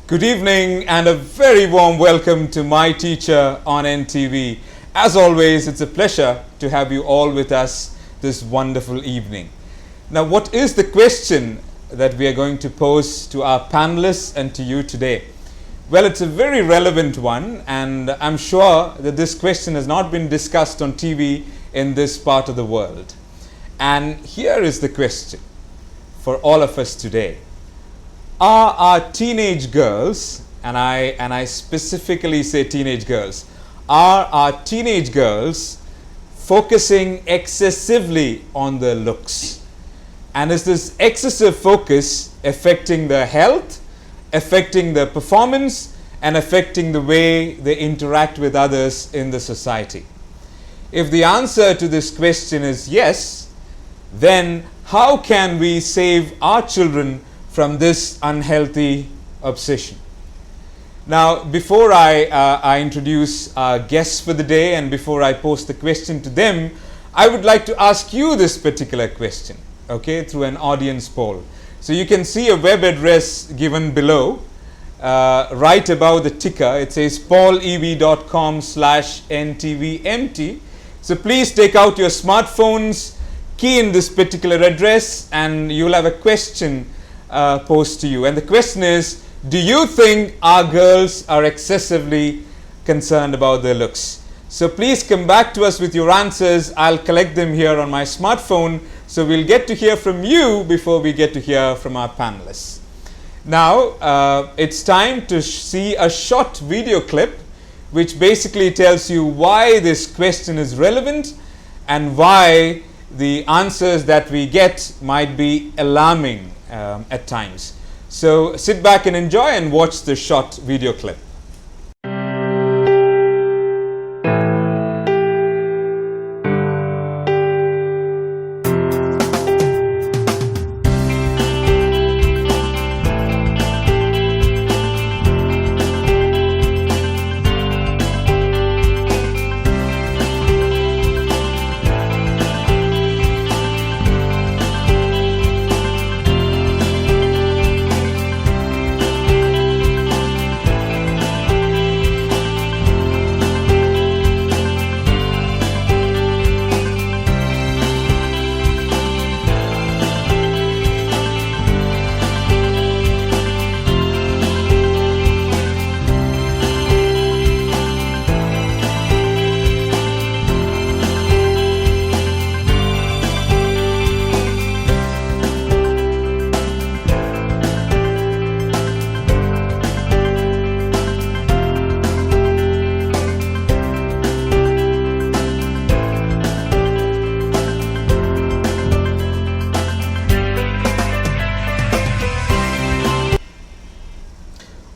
Good evening and a very warm welcome to My Teacher on NTV. As always, it's a pleasure to have you all with us this wonderful evening. Now, what is the question that we are going to pose to our panelists and to you today? Well, it's a very relevant one, and I'm sure that this question has not been discussed on TV in this part of the world. And here is the question for all of us today. Are our teenage girls, and I specifically say teenage girls, are our teenage girls focusing excessively on their looks? And is this excessive focus affecting their health, affecting their performance, and affecting the way they interact with others in the society? If the answer to this question is yes, then how can we save our children from this unhealthy obsession? Now, before I introduce our guests for the day and before I pose the question to them, I would like to ask you this particular question, okay, through an audience poll. So you can see a web address given below, right above the ticker. It says paulev.com/ntvmt. So please take out your smartphones, key in this particular address, and you'll have a question posed to you. And the question is, do you think our girls are excessively concerned about their looks? So please come back to us with your answers. I'll collect them here on my smartphone. So we'll get to hear from you before we get to hear from our panelists. Now, it's time to see a short video clip which basically tells you why this question is relevant and why the answers that we get might be alarming at times. So sit back and enjoy and watch the short video clip.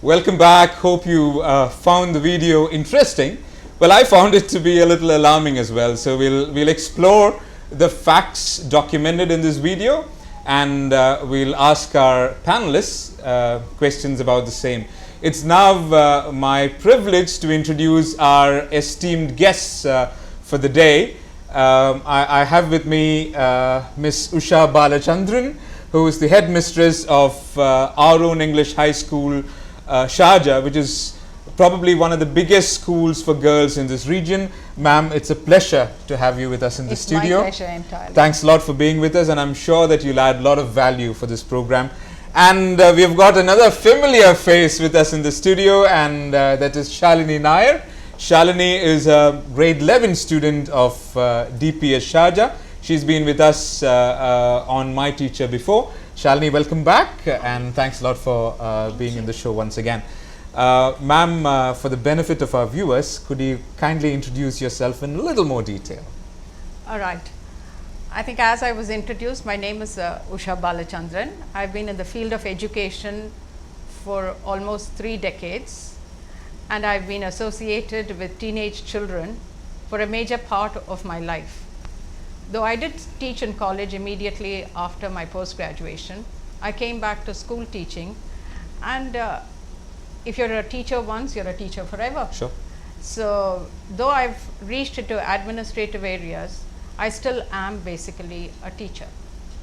Welcome back. Hope you found the video interesting. Well, I found it to be a little alarming as well. So we'll explore the facts documented in this video, and we'll ask our panelists questions about the same. It's now my privilege to introduce our esteemed guests for the day. I have with me Miss Usha Balachandran, who is the headmistress of our own English high school, Sharjah, which is probably one of the biggest schools for girls in this region. Ma'am, it's a pleasure to have you with us in the studio. It's my pleasure entirely. Thanks a lot for being with us, and I'm sure that you'll add a lot of value for this program. And we've got another familiar face with us in the studio, and that is Shalini Nair. Shalini is a grade 11 student of DPS Sharjah. She's been with us on My Teacher before. Shalini, welcome back, and thanks a lot for being in the show once again. Ma'am, for the benefit of our viewers, could you kindly introduce yourself in a little more detail? All right. I think as I was introduced, my name is Usha Balachandran. I've been in the field of education for almost 3 decades, and I've been associated with teenage children for a major part of my life. Though I did teach in college immediately after my post-graduation, I came back to school teaching, and if you're a teacher once, you're a teacher forever. Sure. So though I've reached into administrative areas, I still am basically a teacher.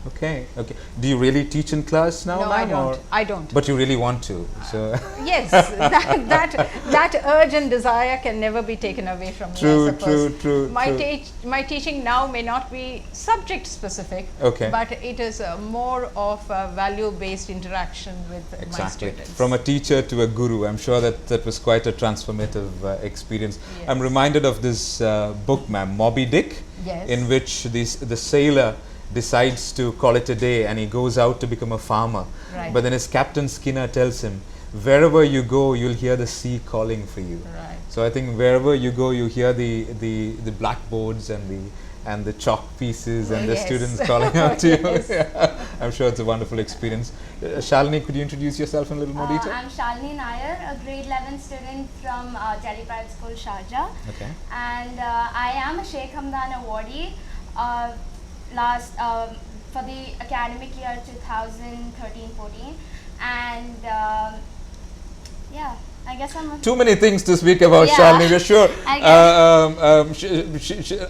Okay, okay. Do you really teach in class now, No, ma'am? I don't. I don't. But you really want to, so. Yes, that urge and desire can never be taken away from me, I True, suppose. true. My teaching now may not be subject specific, Okay. but it is more of a value based interaction with my Exactly. students. From a teacher to a guru, I'm sure that was quite a transformative experience. Yes. I'm reminded of this book, ma'am, Moby Dick, Yes. in which the sailor decides to call it a day and he goes out to become a farmer. Right. But then his captain Skinner tells him, wherever you go, you'll hear the sea calling for you. Right. So I think wherever you go, you hear the blackboards and the chalk pieces and the Yes. students calling out to you. Yes. Yeah. I'm sure it's a wonderful experience. Shalini, could you introduce yourself in a little more detail? I'm Shalini Nair, a grade 11 student from Delhi Private School, Sharjah. Okay. And I am a Sheikh Hamdan awardee for the academic year 2013-14. And yeah, I guess I'm a Too many things to speak about, Yeah. Shalini, we're sure. I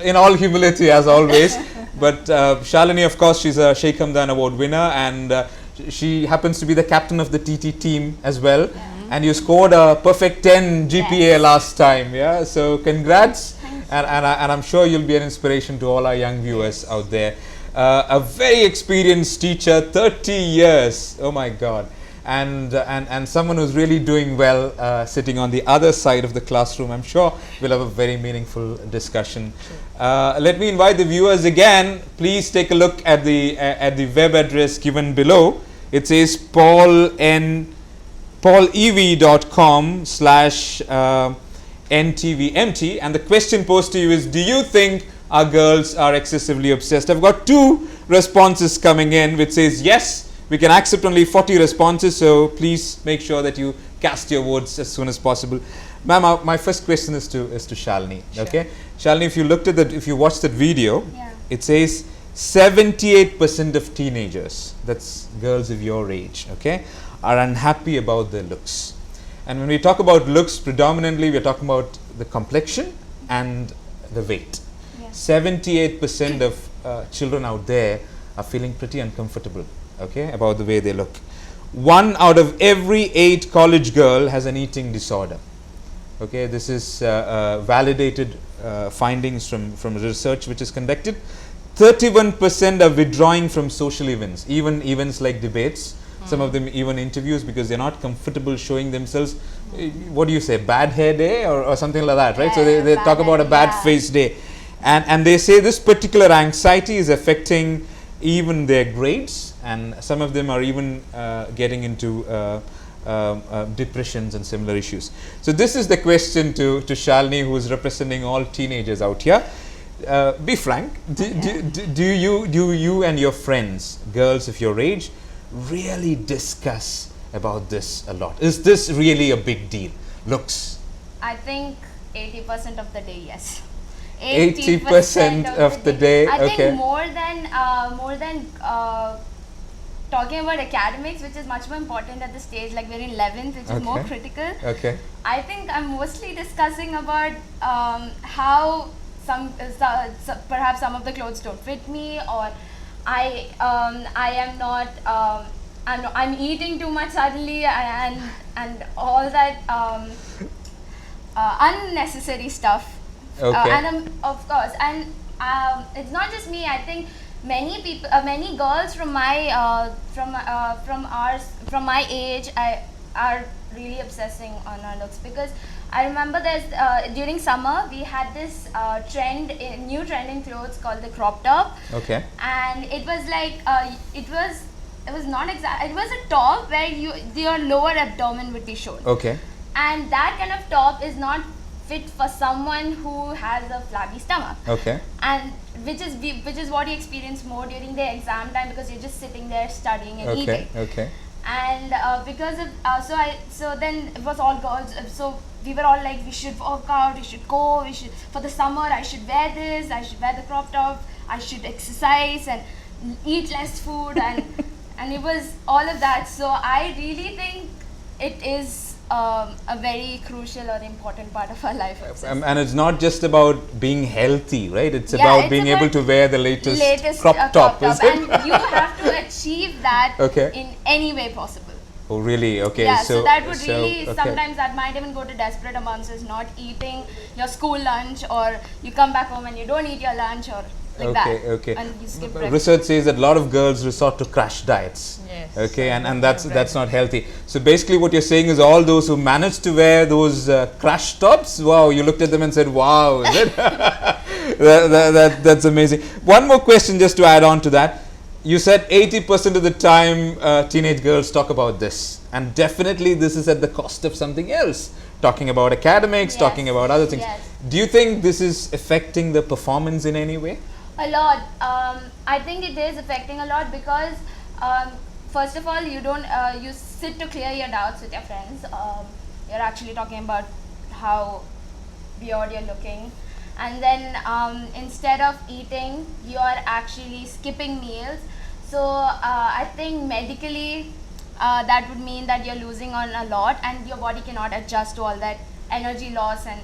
In all humility, as always. But Shalini, of course, she's a Sheikh Hamdan Award winner, and she happens to be the captain of the TT team as well. And you scored a perfect 10 GPA Yes. last time, yeah? So congrats. Thank you. And I'm sure you'll be an inspiration to all our young viewers out there. A very experienced teacher, 30 years, oh my God. And someone who's really doing well, sitting on the other side of the classroom. I'm sure we'll have a very meaningful discussion. Let me invite the viewers again. Please take a look at the web address given below. It says paulev.com/ntvmt, and the question posed to you is, do you think our girls are excessively obsessed? I've got 2 responses coming in which says yes. We can accept only 40 responses, so please make sure that you cast your votes as soon as possible. Ma'am, my first question is to Shalini. Sure. Okay, Shalini, if you watched that video, Yeah. it says 78% of teenagers, that's girls of your age, okay, are unhappy about their looks. And when we talk about looks, predominantly we're talking about the complexion and the weight. Yeah. 78% of children out there are feeling pretty uncomfortable, okay, about the way they look. 1 out of every 8 college girl has an eating disorder. Okay, this is validated findings from research which is conducted. 31% are withdrawing from social events, even events like debates. Some of them even interviews, because they're not comfortable showing themselves. What do you say, bad hair day or something like that, right? So Yeah, they bad talk about a hair, bad yeah. face day, and they say this particular anxiety is affecting even their grades, and some of them are even getting into depressions and similar issues. So this is the question to Shalini, who is representing all teenagers out here. Be frank. Do you and your friends, girls of your age, really discuss about this a lot? Is this really a big deal? Looks. I think 80% of the day, yes. 80% of the day, I okay. think more than talking about academics, which is much more important at the stage, like we're in 11th, which is more Okay. critical. Okay. I think I'm mostly discussing about how perhaps some of the clothes don't fit me, or I am not I'm eating too much suddenly, and all that unnecessary stuff. Okay. Of course, and it's not just me. I think many people, many girls from my from my age, are really obsessing on our looks, because I remember during summer we had this new trend in clothes called the crop top. Okay. And it was like it was not exact. It was a top where your lower abdomen would be shown. Okay. And that kind of top is not fit for someone who has a flabby stomach. Okay. And which is what you experience more during the exam time, because you're just sitting there studying and Okay. eating. Okay. And because of so then it was all girls. So we were all like, we should work out, we should go, for the summer I should wear this, I should wear the crop top, I should exercise and eat less food, and and it was all of that. So I really think it is a very crucial or important part of our life. And it's not just about being healthy, right? It's Yeah, about it's being about able to wear the latest crop crop top, is it? and you have to achieve that Okay. in any way possible. Oh, really? Okay. Yeah, so that would so, really, okay. sometimes that might even go to desperate amounts, is not eating your school lunch, or you come back home and you don't eat your lunch, or like that. Okay. And you skip breakfast. Research says that a lot of girls resort to crash diets. Yes. Okay, and that's not healthy. So basically, what you're saying is all those who managed to wear those crash tops. Wow, you looked at them and said, "Wow, is it?" That's amazing. One more question, just to add on to that. You said 80% of the time teenage girls talk about this, and definitely this is at the cost of something else. Talking about academics, Yes. talking about other things. Yes. Do you think this is affecting the performance in any way? A lot. I think it is affecting a lot because, first of all, you don't you sit to clear your doubts with your friends. You're actually talking about how weird you're looking, and then instead of eating, you're actually skipping meals. So I think medically that would mean that you're losing on a lot, and your body cannot adjust to all that energy loss and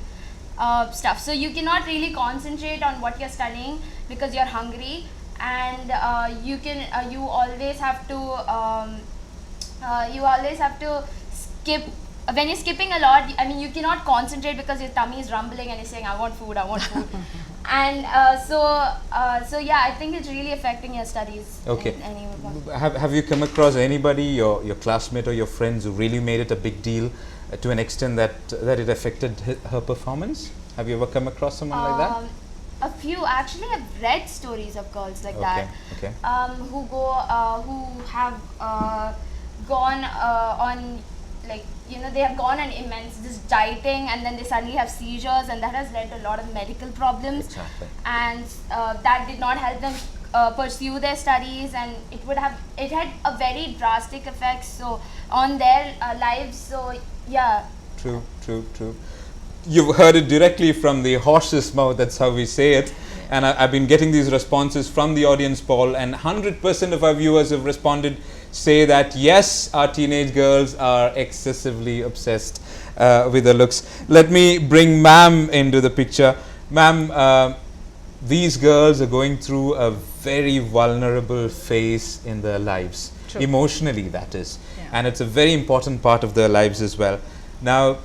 stuff. So you cannot really concentrate on what you're studying because you're hungry, and you always have to skip. When you're skipping a lot, I mean, you cannot concentrate because your tummy is rumbling and you're saying, "I want food, I want food," and so yeah, I think it's really affecting your studies. Okay. In any way. Have you come across anybody, your classmate or your friends, who really made it a big deal to an extent that it affected her performance? Have you ever come across someone like that? A few actually. I've read stories of girls like that. Okay. Who have gone on, like, they have gone on immense this dieting, and then they suddenly have seizures, and that has led to a lot of medical problems. Exactly. And that did not help them pursue their studies, and it had a very drastic effect on their lives. So yeah. True. You've heard it directly from the horse's mouth. That's how we say it. And I've been getting these responses from the audience poll, and 100% of our viewers have responded, say that yes, our teenage girls are excessively obsessed with their looks. Let me bring ma'am into the picture. Ma'am, these girls are going through a very vulnerable phase in their lives. True. Emotionally, that is. Yeah. And it's a very important part of their lives as well. Now,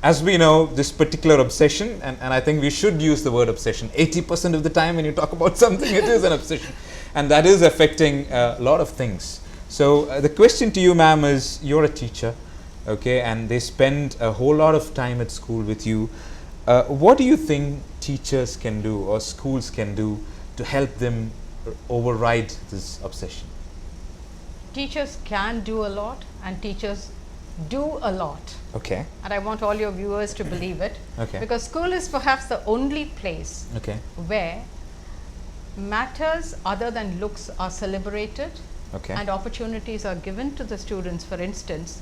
as we know, this particular obsession, and I think we should use the word obsession, 80% of the time when you talk about something, it is an obsession. And that is affecting a lot of things. So the question to you, ma'am, is, you're a teacher, okay, and they spend a whole lot of time at school with you. What do you think teachers can do or schools can do to help them override this obsession? Teachers can do a lot, and teachers do a lot. Okay. And I want all your viewers to believe it. Okay. Because school is perhaps the only place Okay. where matters other than looks are celebrated, Okay. and opportunities are given to the students. For instance,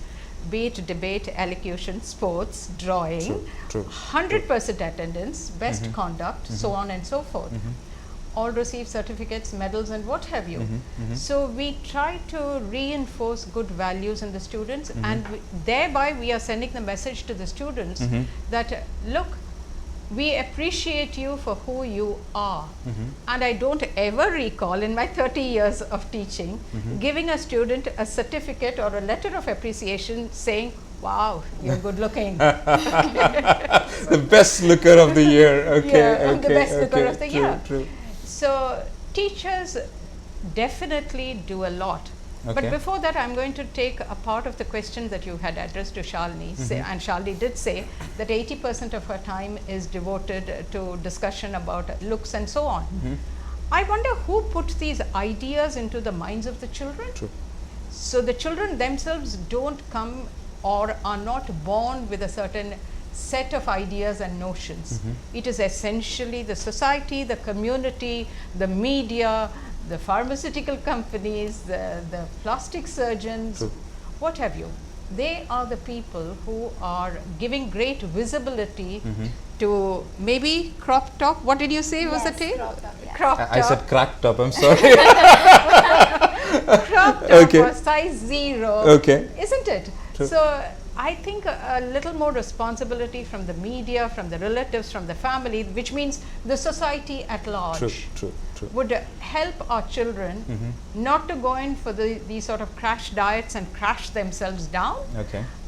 be it debate, elocution, sports, drawing, True. 100% attendance, best conduct, so on and so forth. All receive certificates, medals, and what have you. So we try to reinforce good values in the students, and thereby we are sending the message to the students that look, we appreciate you for who you are. And I don't ever recall in my 30 years of teaching giving a student a certificate or a letter of appreciation saying, "Wow, you're good looking." The best looker of the year. Okay. Yeah, I'm the best looker of the True, year. True. So teachers definitely do a lot. Okay. But before that, I'm going to take a part of the question that you had addressed to Shalini, and Shalini did say that 80% of her time is devoted to discussion about looks and so on. I wonder who put these ideas into the minds of the children. True. So the children themselves don't come or are not born with a certain set of ideas and notions. It is essentially the society, the community, the media, the pharmaceutical companies, the plastic surgeons, True. what have you. They are the people who are giving great visibility to maybe crop top. What did you say was the Yes, tape? crop top, yeah. Crop top. I said crack top, I'm sorry. Crop top Okay. or size 0. Okay. Isn't it? True. So I think a little more responsibility from the media, from the relatives, from the family, which means the society at large, would help our children not to go in for these sort of crash diets and crash themselves down,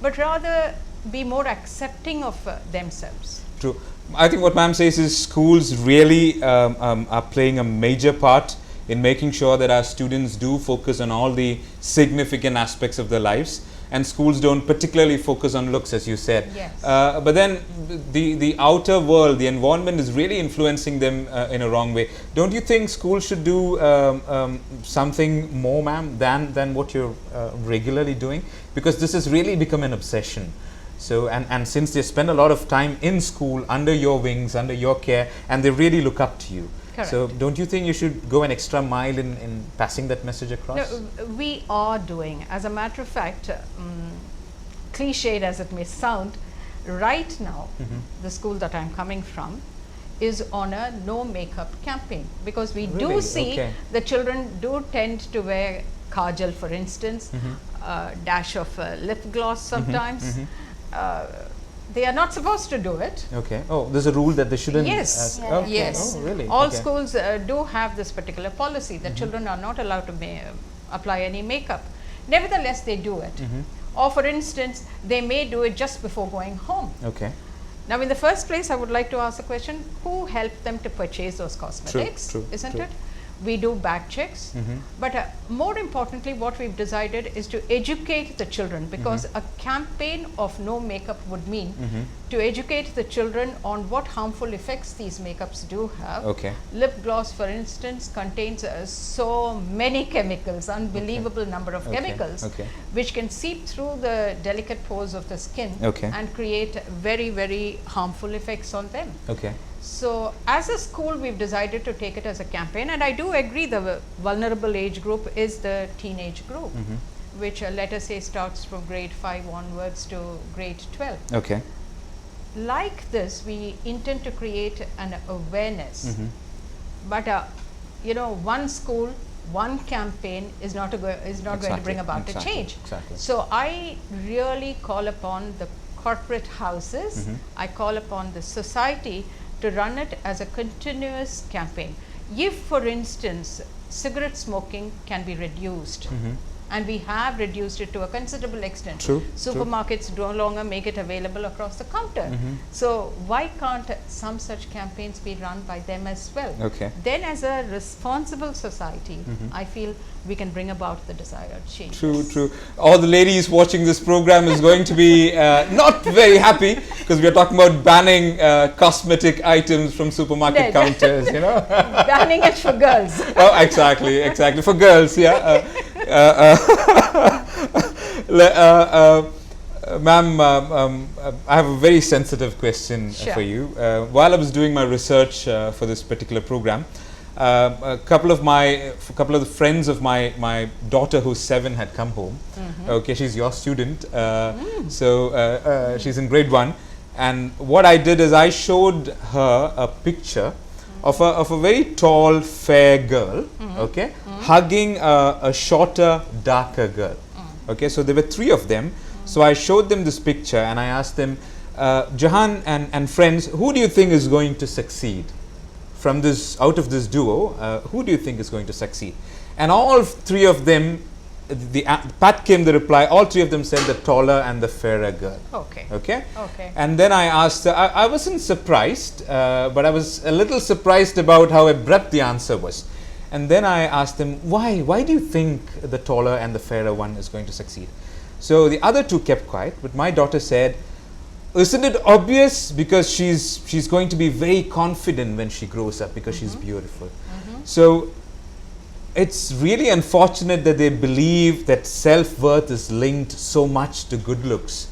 but rather be more accepting of themselves. True. I think what ma'am says is schools really are playing a major part in making sure that our students do focus on all the significant aspects of their lives, and schools don't particularly focus on looks, as you said. Yes. But then the outer world, the environment is really influencing them in a wrong way. Don't you think schools should do something more, ma'am, than what you're regularly doing? Because this has really become an obsession. So, and since they spend a lot of time in school, under your wings, under your care, and they really look up to you. Correct. So don't you think you should go an extra mile in passing that message across? No, we are doing. As a matter of fact, cliched as it may sound, right now, the school that I'm coming from is on a no makeup campaign, because we do see the children do tend to wear kajal, for instance, a dash of lip gloss sometimes. They are not supposed to do it. Okay. Oh, there's a rule that they shouldn't. Yes. Okay. Yes. Oh, really? All schools do have this particular policy that children are not allowed to apply any makeup. Nevertheless, they do it. Or for instance, they may do it just before going home. Okay. Now, in the first place, I would like to ask the question: who helped them to purchase those cosmetics? True, isn't true. it? We do bag checks, but more importantly, what we've decided is to educate the children, because a campaign of no makeup would mean to educate the children on what harmful effects these makeups do have. Okay. Lip gloss, for instance, contains so many chemicals, unbelievable number of chemicals, which can seep through the delicate pores of the skin and create very, very harmful effects on them. Okay. So, as a school, we've decided to take it as a campaign, and I do agree the vulnerable age group is the teenage group, which let us say starts from grade 5 onwards to grade 12. Okay. Like this, we intend to create an awareness, but you know, one school, one campaign is not going to bring about a change. So, I really call upon the corporate houses, I call upon the society to run it as a continuous campaign. If, for instance, cigarette smoking can be reduced, and we have reduced it to a considerable extent. Supermarkets no longer make it available across the counter. So why can't some such campaigns be run by them as well? Then, as a responsible society, I feel we can bring about the desired change. True. All the ladies watching this program is going to be not very happy, because we are talking about banning cosmetic items from supermarket counters, you know. Banning it for girls. Oh, exactly, for girls, yeah. Ma'am, I have a very sensitive question for you. While I was doing my research for this particular program, a couple of the friends of my daughter, who's 7, had come home. Okay, she's your student, so she's in grade 1, and what I did is I showed her a picture of a very tall, fair girl, hugging a shorter, darker girl. Okay, so there were 3 of them. So I showed them this picture and I asked them, Jahan and friends, who do you think is going to succeed from this, out of this duo? Who do you think is going to succeed? And all 3 of them, pat came the reply. All 3 of them said the taller and the fairer girl. Okay. And then I asked her, I wasn't surprised, but I was a little surprised about how abrupt the answer was. And then I asked them, why do you think the taller and the fairer one is going to succeed? So the other 2 kept quiet, but my daughter said, isn't it obvious? Because she's going to be very confident when she grows up, because she's beautiful. So it's really unfortunate that they believe that self-worth is linked so much to good looks,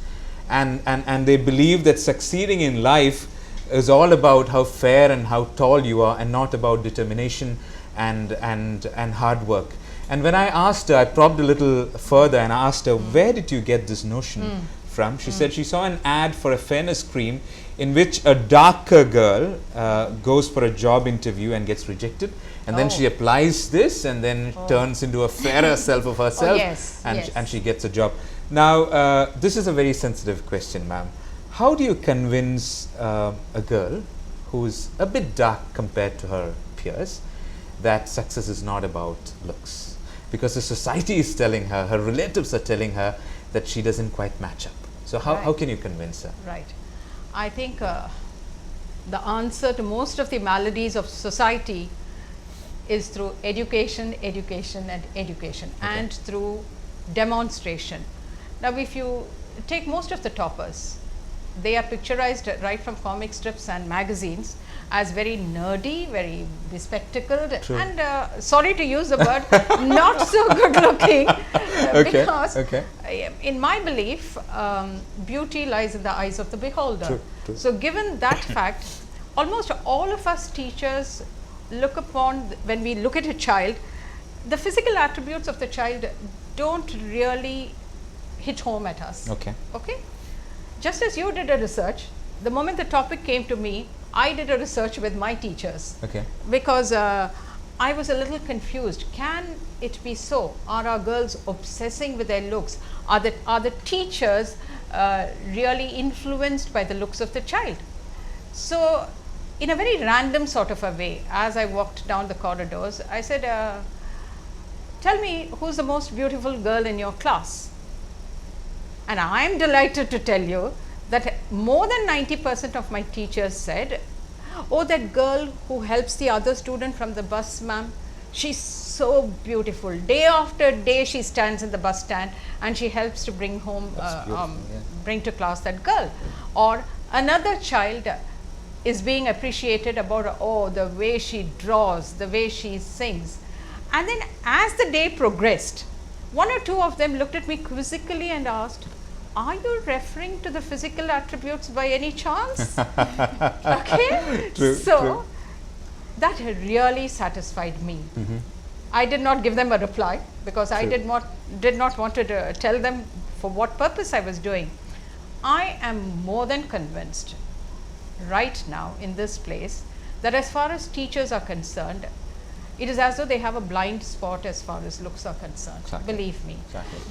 and they believe that succeeding in life is all about how fair and how tall you are, and not about determination and hard work. And when I asked her, I probed a little further and I asked her, where did you get this notion from? She said she saw an ad for a fairness cream in which a darker girl goes for a job interview and gets rejected, and then she applies this and then turns into a fairer self of herself, and she gets a job. Now, this is a very sensitive question, ma'am. How do you convince a girl who's a bit dark compared to her peers that success is not about looks? Because the society is telling her, her relatives are telling her that she doesn't quite match up. So how can you convince her? Right. I think the answer to most of the maladies of society is through education, education and education, and through demonstration. Now, if you take most of the toppers, they are picturized right from comic strips and magazines as very nerdy, very bespectacled, and sorry to use the word, not so good looking, because in my belief, beauty lies in the eyes of the beholder. So given that fact, almost all of us teachers look upon, when we look at a child, the physical attributes of the child don't really hit home at us. Okay. Just as you did a research, the moment the topic came to me, I did a research with my teachers. Because I was a little confused. Can it be so? Are our girls obsessing with their looks? Are the teachers really influenced by the looks of the child? So, in a very random sort of a way, as I walked down the corridors, I said, tell me, who's the most beautiful girl in your class? And I am delighted to tell you that more than 90% of my teachers said, oh, that girl who helps the other student from the bus, ma'am, she's so beautiful. Day after day she stands in the bus stand and she helps to bring home, bring to class that girl. Or another child is being appreciated about, oh, the way she draws, the way she sings. And then as the day progressed, one or two of them looked at me quizzically and asked, are you referring to the physical attributes by any chance? True. That really satisfied me. I did not give them a reply because I did not want to tell them for what purpose I was doing. I am more than convinced right now in this place that as far as teachers are concerned, it is as though they have a blind spot as far as looks are concerned. Believe me.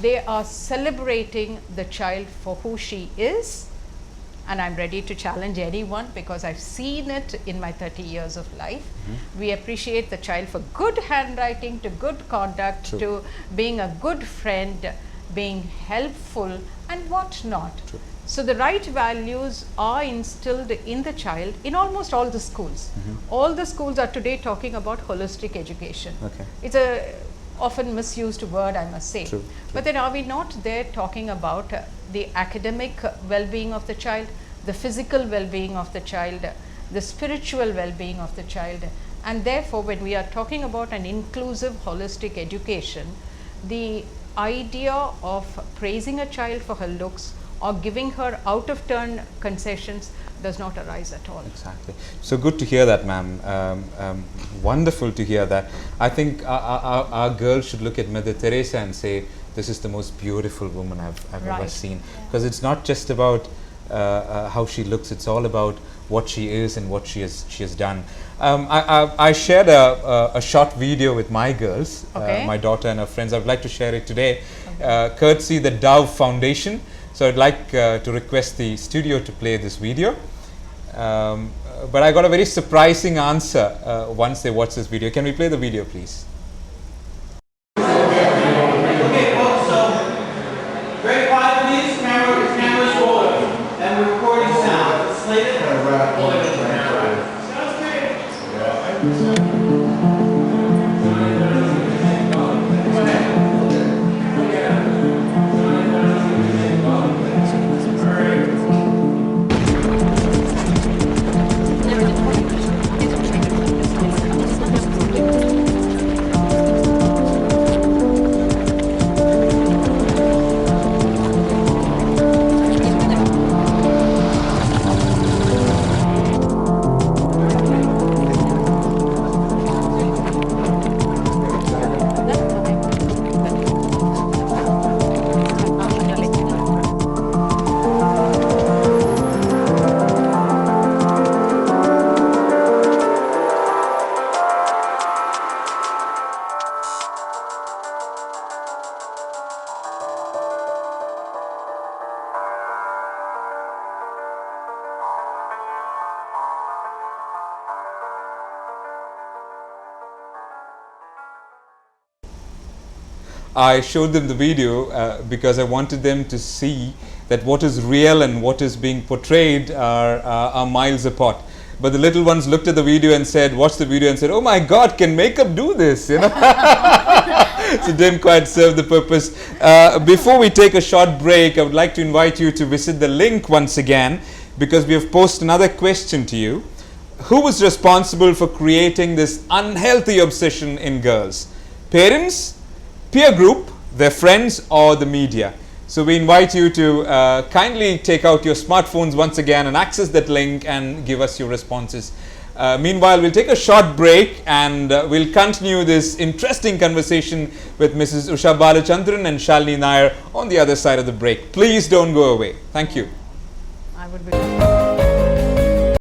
They are celebrating the child for who she is, and I'm ready to challenge anyone because I've seen it in my 30 years of life. We appreciate the child for good handwriting, to good conduct, to being a good friend, being helpful and what not. So the right values are instilled in the child in almost all the schools. All the schools are today talking about holistic education. It's a often misused word, I must say. But then are we not there talking about the academic well-being of the child, the physical well-being of the child, the spiritual well-being of the child? And therefore, when we are talking about an inclusive holistic education, the idea of praising a child for her looks or giving her out of turn concessions does not arise at all. Exactly. So good to hear that, ma'am. Wonderful to hear that. I think our girls should look at Mother Teresa and say, this is the most beautiful woman I've ever seen. Because it's not just about how she looks, it's all about what she is and what she has done. I shared a short video with my girls, my daughter and her friends. I would like to share it today, courtesy the Dove Foundation. So I'd like to request the studio to play this video. But I got a very surprising answer once they watched this video. Can we play the video, please? Okay, folks, so grade 5, please. Camera's rolling. And we're recording sound. Slated? Sounds great. I showed them the video because I wanted them to see that what is real and what is being portrayed are miles apart. But the little ones looked at the video and said, watched the video and said, oh my God, can makeup do this? You know, so it didn't quite serve the purpose. Before we take a short break, I would like to invite you to visit the link once again, because we have posed another question to you. Who was responsible for creating this unhealthy obsession in girls? Parents, peer group, their friends, or the media? So we invite you to kindly take out your smartphones once again and access that link and give us your responses. Meanwhile, we'll take a short break and we'll continue this interesting conversation with Mrs. Usha Balachandran and Shalini Nair on the other side of the break. Please don't go away. Thank you. I would be